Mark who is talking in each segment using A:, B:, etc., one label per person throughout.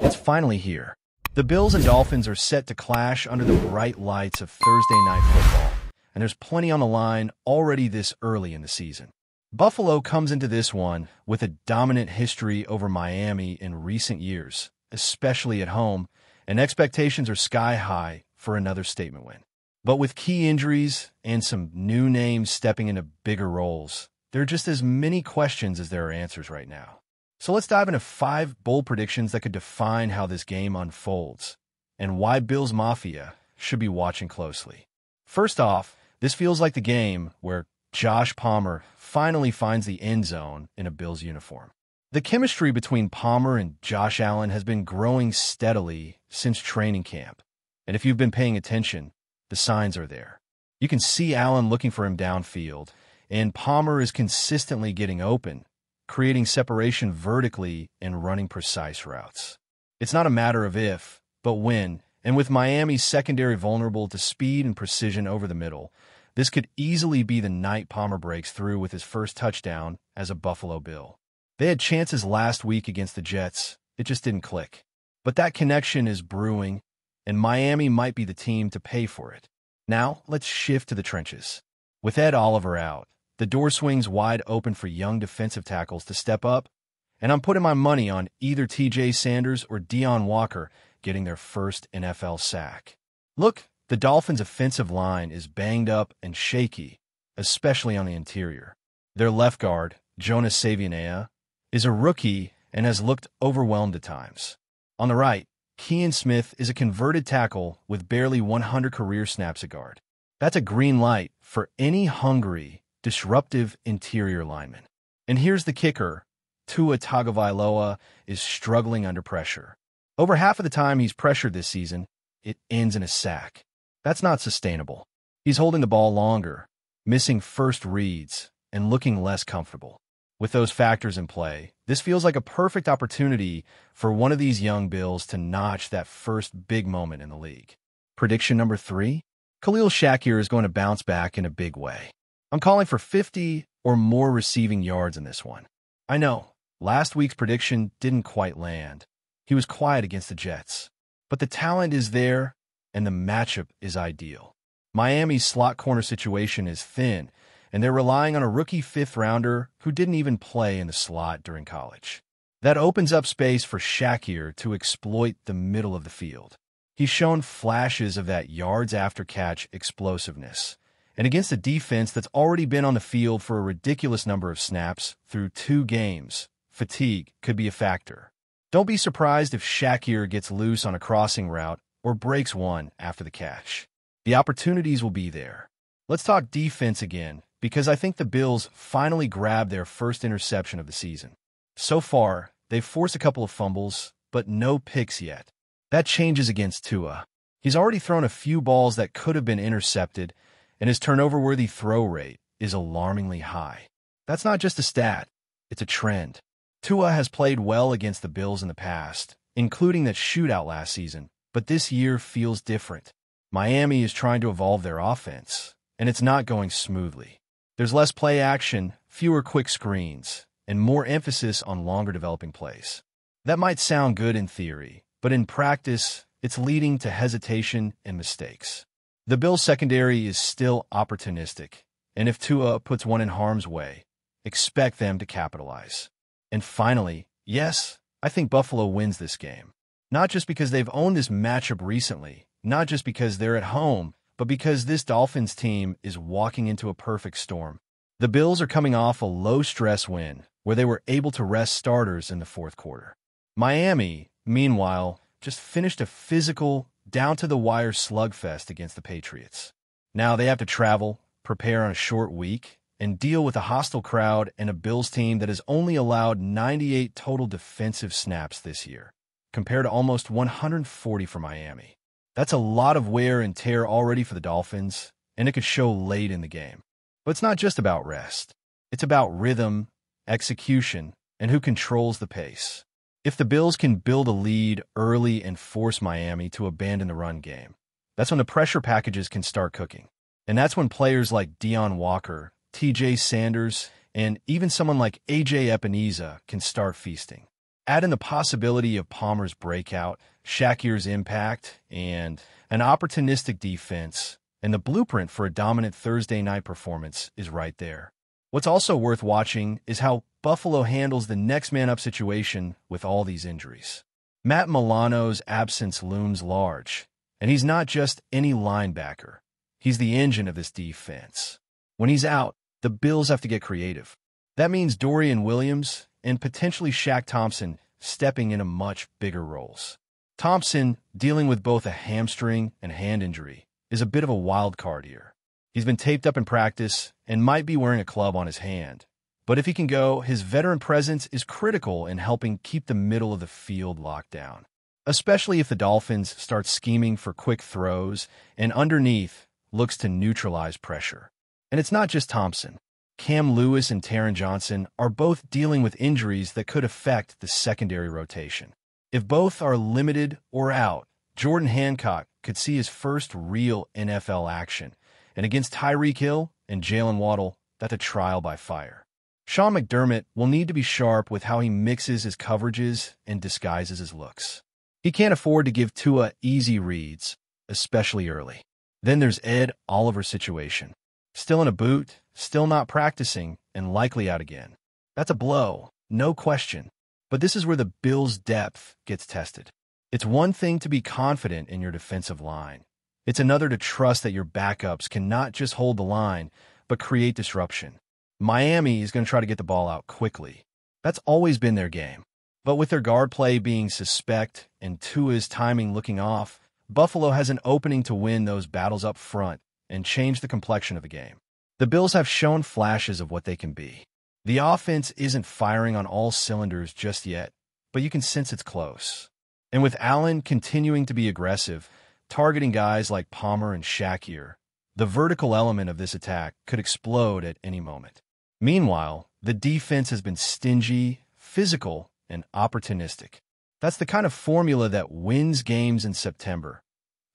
A: It's finally here. The Bills and Dolphins are set to clash under the bright lights of Thursday Night Football, and there's plenty on the line already this early in the season. Buffalo comes into this one with a dominant history over Miami in recent years, especially at home, and expectations are sky high for another statement win. But with key injuries and some new names stepping into bigger roles, there are just as many questions as there are answers right now. So let's dive into 5 bold predictions that could define how this game unfolds and why Bills Mafia should be watching closely. First off, this feels like the game where Josh Palmer finally finds the end zone in a Bills uniform. The chemistry between Palmer and Josh Allen has been growing steadily since training camp, and if you've been paying attention, the signs are there. You can see Allen looking for him downfield, and Palmer is consistently getting open, creating separation vertically and running precise routes. It's not a matter of if, but when, and with Miami's secondary vulnerable to speed and precision over the middle, this could easily be the night Palmer breaks through with his first touchdown as a Buffalo Bill. They had chances last week against the Jets, it just didn't click. But that connection is brewing, and Miami might be the team to pay for it. Now, let's shift to the trenches. With Ed Oliver out, the door swings wide open for young defensive tackles to step up, and I'm putting my money on either TJ Sanders or Deon Walker getting their first NFL sack. Look, the Dolphins' offensive line is banged up and shaky, especially on the interior. Their left guard, Jonas Savianea, is a rookie and has looked overwhelmed at times. On the right, Kean Smith is a converted tackle with barely 100 career snaps at guard. That's a green light for any hungry, disruptive interior lineman. And here's the kicker. Tua Tagovailoa is struggling under pressure. Over half of the time he's pressured this season, it ends in a sack. That's not sustainable. He's holding the ball longer, missing first reads, and looking less comfortable. With those factors in play, this feels like a perfect opportunity for one of these young Bills to notch that first big moment in the league. Prediction number 3? Khalil Shakir is going to bounce back in a big way. I'm calling for 50 or more receiving yards in this one. I know, last week's prediction didn't quite land. He was quiet against the Jets. But the talent is there, and the matchup is ideal. Miami's slot corner situation is thin, and they're relying on a rookie 5th-rounder who didn't even play in the slot during college. That opens up space for Shakir to exploit the middle of the field. He's shown flashes of that yards-after-catch explosiveness, and against a defense that's already been on the field for a ridiculous number of snaps through 2 games, fatigue could be a factor. Don't be surprised if Shakir gets loose on a crossing route or breaks one after the catch. The opportunities will be there. Let's talk defense again, because I think the Bills finally grabbed their first interception of the season. So far, they've forced a couple of fumbles, but no picks yet. That changes against Tua. He's already thrown a few balls that could have been intercepted, and his turnover-worthy throw rate is alarmingly high. That's not just a stat, it's a trend. Tua has played well against the Bills in the past, including that shootout last season, but this year feels different. Miami is trying to evolve their offense, and it's not going smoothly. There's less play action, fewer quick screens, and more emphasis on longer developing plays. That might sound good in theory, but in practice, it's leading to hesitation and mistakes. The Bills' secondary is still opportunistic, and if Tua puts one in harm's way, expect them to capitalize. And finally, yes, I think Buffalo wins this game. Not just because they've owned this matchup recently, not just because they're at home, but because this Dolphins team is walking into a perfect storm. The Bills are coming off a low-stress win where they were able to rest starters in the 4th quarter. Miami, meanwhile, just finished a physical, down-to-the-wire slugfest against the Patriots. Now they have to travel, prepare on a short week, and deal with a hostile crowd and a Bills team that has only allowed 98 total defensive snaps this year, compared to almost 140 for Miami. That's a lot of wear and tear already for the Dolphins, and it could show late in the game. But it's not just about rest. It's about rhythm, execution, and who controls the pace. If the Bills can build a lead early and force Miami to abandon the run game, that's when the pressure packages can start cooking. And that's when players like Deon Walker, TJ Sanders, and even someone like AJ Epineza can start feasting. Add in the possibility of Palmer's breakout, Shakir's impact, and an opportunistic defense, and the blueprint for a dominant Thursday night performance is right there. What's also worth watching is how Buffalo handles the next man-up situation with all these injuries. Matt Milano's absence looms large, and he's not just any linebacker. He's the engine of this defense. When he's out, the Bills have to get creative. That means Dorian Williams and potentially Shaq Thompson stepping into much bigger roles. Thompson, dealing with both a hamstring and hand injury, is a bit of a wild card here. He's been taped up in practice and might be wearing a club on his hand. But if he can go, his veteran presence is critical in helping keep the middle of the field locked down, especially if the Dolphins start scheming for quick throws and underneath looks to neutralize pressure. And it's not just Thompson. Cam Lewis and Taron Johnson are both dealing with injuries that could affect the secondary rotation. If both are limited or out, Jordan Hancock could see his first real NFL action, and against Tyreek Hill and Jalen Waddle, that's a trial by fire. Sean McDermott will need to be sharp with how he mixes his coverages and disguises his looks. He can't afford to give Tua easy reads, especially early. Then there's Ed Oliver's situation. Still in a boot, still not practicing, and likely out again. That's a blow, no question. But this is where the Bills' depth gets tested. It's one thing to be confident in your defensive line. It's another to trust that your backups can not just hold the line, but create disruption. Miami is going to try to get the ball out quickly. That's always been their game. But with their guard play being suspect and Tua's timing looking off, Buffalo has an opening to win those battles up front and change the complexion of the game. The Bills have shown flashes of what they can be. The offense isn't firing on all cylinders just yet, but you can sense it's close. And with Allen continuing to be aggressive, targeting guys like Palmer and Shakir, the vertical element of this attack could explode at any moment. Meanwhile, the defense has been stingy, physical, and opportunistic. That's the kind of formula that wins games in September,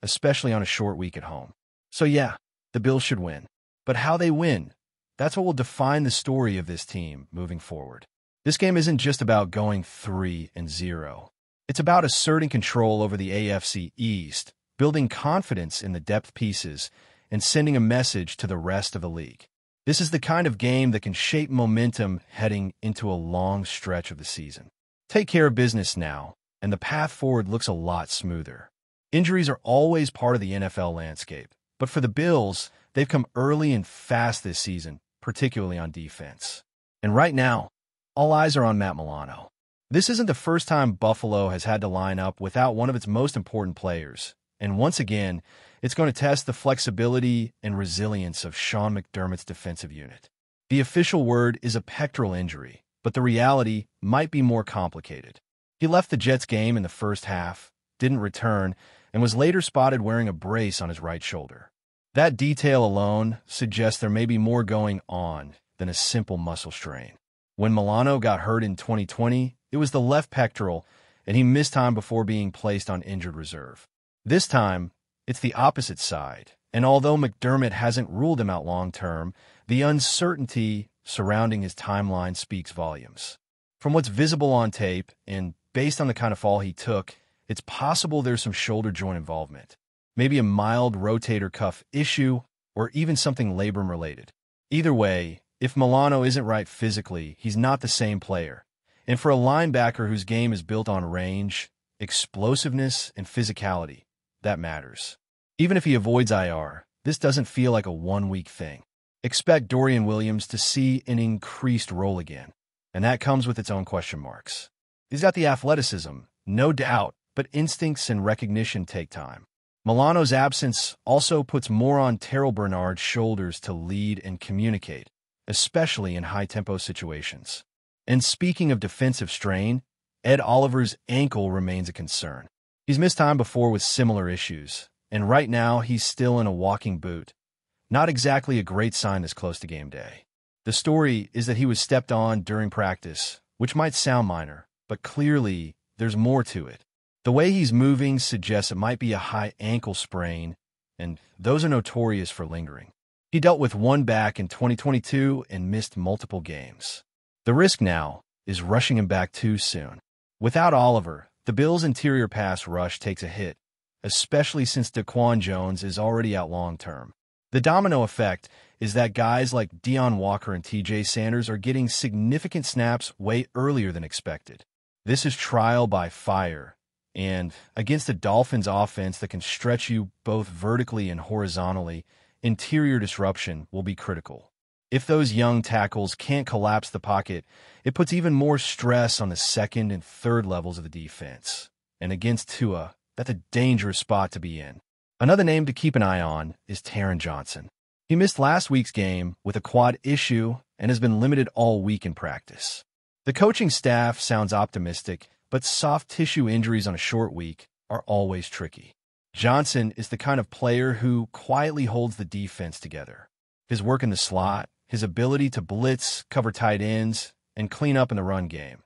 A: especially on a short week at home. So yeah, the Bills should win. But how they win, that's what will define the story of this team moving forward. This game isn't just about going 3-0. It's about asserting control over the AFC East, building confidence in the depth pieces, and sending a message to the rest of the league. This is the kind of game that can shape momentum heading into a long stretch of the season. Take care of business now, and the path forward looks a lot smoother. Injuries are always part of the NFL landscape, but for the Bills, they've come early and fast this season, particularly on defense. And right now, all eyes are on Matt Milano. This isn't the first time Buffalo has had to line up without one of its most important players, and once again, it's going to test the flexibility and resilience of Sean McDermott's defensive unit. The official word is a pectoral injury, but the reality might be more complicated. He left the Jets game in the first half, didn't return, and was later spotted wearing a brace on his right shoulder. That detail alone suggests there may be more going on than a simple muscle strain. When Milano got hurt in 2020, it was the left pectoral, and he missed time before being placed on injured reserve. This time, it's the opposite side, and although McDermott hasn't ruled him out long-term, the uncertainty surrounding his timeline speaks volumes. From what's visible on tape, and based on the kind of fall he took, it's possible there's some shoulder joint involvement, maybe a mild rotator cuff issue, or even something labrum-related. Either way, if Milano isn't right physically, he's not the same player. And for a linebacker whose game is built on range, explosiveness, and physicality, that matters. Even if he avoids IR, this doesn't feel like a one-week thing. Expect Dorian Williams to see an increased role again, and that comes with its own question marks. He's got the athleticism, no doubt, but instincts and recognition take time. Milano's absence also puts more on Terrell Bernard's shoulders to lead and communicate, especially in high-tempo situations. And speaking of defensive strain, Ed Oliver's ankle remains a concern. He's missed time before with similar issues, and right now he's still in a walking boot. Not exactly a great sign this close to game day. The story is that he was stepped on during practice, which might sound minor, but clearly there's more to it. The way he's moving suggests it might be a high ankle sprain, and those are notorious for lingering. He dealt with one back in 2022 and missed multiple games. The risk now is rushing him back too soon. Without Oliver, the Bills' interior pass rush takes a hit, especially since Daquan Jones is already out long-term. The domino effect is that guys like Deion Walker and TJ Sanders are getting significant snaps way earlier than expected. This is trial by fire, and against a Dolphins offense that can stretch you both vertically and horizontally, interior disruption will be critical. If those young tackles can't collapse the pocket, it puts even more stress on the second and third levels of the defense. And against Tua, that's a dangerous spot to be in. Another name to keep an eye on is Taron Johnson. He missed last week's game with a quad issue and has been limited all week in practice. The coaching staff sounds optimistic, but soft tissue injuries on a short week are always tricky. Johnson is the kind of player who quietly holds the defense together. His work in the slot, his ability to blitz, cover tight ends, and clean up in the run game.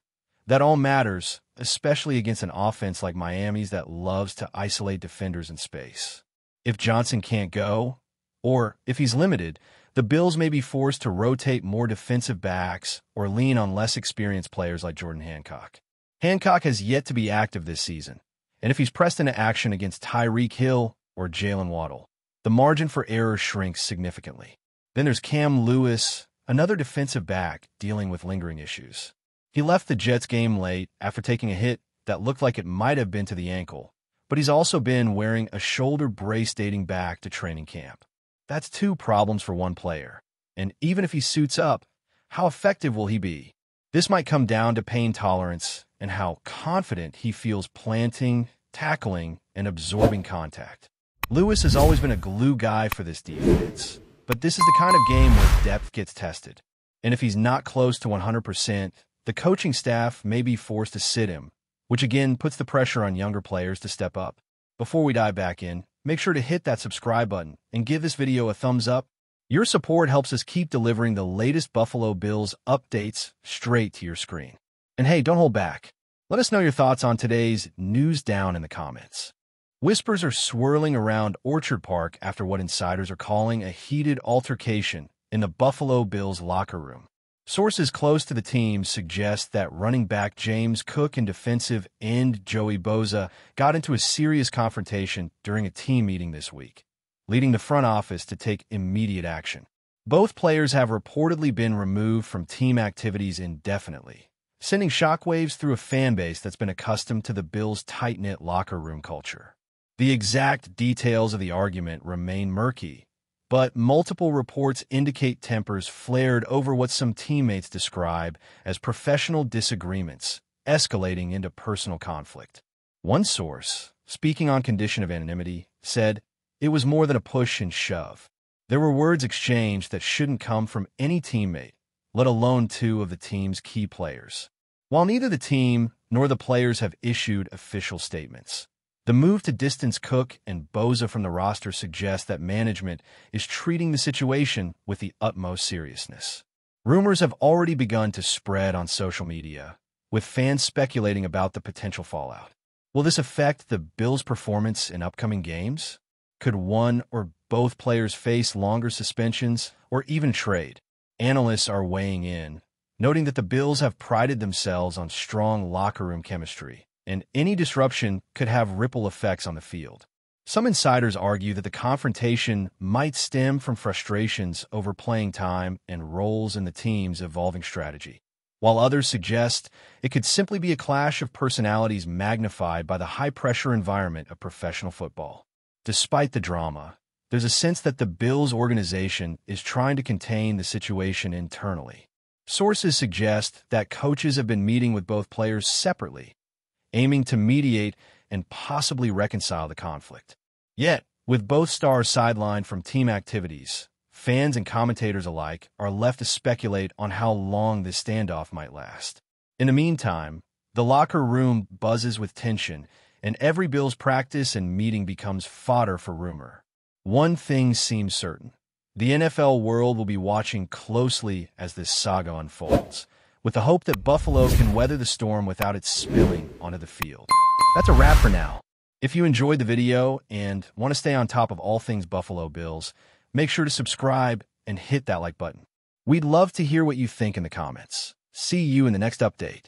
A: That all matters, especially against an offense like Miami's that loves to isolate defenders in space. If Johnson can't go, or if he's limited, the Bills may be forced to rotate more defensive backs or lean on less experienced players like Jordan Hancock. Hancock has yet to be active this season, and if he's pressed into action against Tyreek Hill or Jalen Waddle, the margin for error shrinks significantly. Then there's Cam Lewis, another defensive back dealing with lingering issues. He left the Jets game late after taking a hit that looked like it might have been to the ankle, but he's also been wearing a shoulder brace dating back to training camp. That's two problems for one player. And even if he suits up, how effective will he be? This might come down to pain tolerance and how confident he feels planting, tackling, and absorbing contact. Lewis has always been a glue guy for this defense, but this is the kind of game where depth gets tested. And if he's not close to 100%, the coaching staff may be forced to sit him, which again puts the pressure on younger players to step up. Before we dive back in, make sure to hit that subscribe button and give this video a thumbs up. Your support helps us keep delivering the latest Buffalo Bills updates straight to your screen. And hey, don't hold back. Let us know your thoughts on today's news down in the comments. Whispers are swirling around Orchard Park after what insiders are calling a heated altercation in the Buffalo Bills locker room. Sources close to the team suggest that running back James Cook and defensive end Joey BOSA got into a serious confrontation during a team meeting this week, leading the front office to take immediate action. Both players have reportedly been removed from team activities indefinitely, sending shockwaves through a fan base that's been accustomed to the Bills' tight-knit locker room culture. The exact details of the argument remain murky, but multiple reports indicate tempers flared over what some teammates describe as professional disagreements, escalating into personal conflict. One source, speaking on condition of anonymity, said it was more than a push and shove. There were words exchanged that shouldn't come from any teammate, let alone two of the team's key players. While neither the team nor the players have issued official statements, the move to distance Cook and BOSA from the roster suggests that management is treating the situation with the utmost seriousness. Rumors have already begun to spread on social media, with fans speculating about the potential fallout. Will this affect the Bills' performance in upcoming games? Could one or both players face longer suspensions or even trade? Analysts are weighing in, noting that the Bills have prided themselves on strong locker room chemistry, and any disruption could have ripple effects on the field. Some insiders argue that the confrontation might stem from frustrations over playing time and roles in the team's evolving strategy, while others suggest it could simply be a clash of personalities magnified by the high-pressure environment of professional football. Despite the drama, there's a sense that the Bills organization is trying to contain the situation internally. Sources suggest that coaches have been meeting with both players separately, aiming to mediate and possibly reconcile the conflict. Yet, with both stars sidelined from team activities, fans and commentators alike are left to speculate on how long this standoff might last. In the meantime, the locker room buzzes with tension, and every Bills practice and meeting becomes fodder for rumor. One thing seems certain. The NFL world will be watching closely as this saga unfolds, with the hope that Buffalo can weather the storm without it spilling onto the field. That's a wrap for now. If you enjoyed the video and want to stay on top of all things Buffalo Bills, make sure to subscribe and hit that like button. We'd love to hear what you think in the comments. See you in the next update.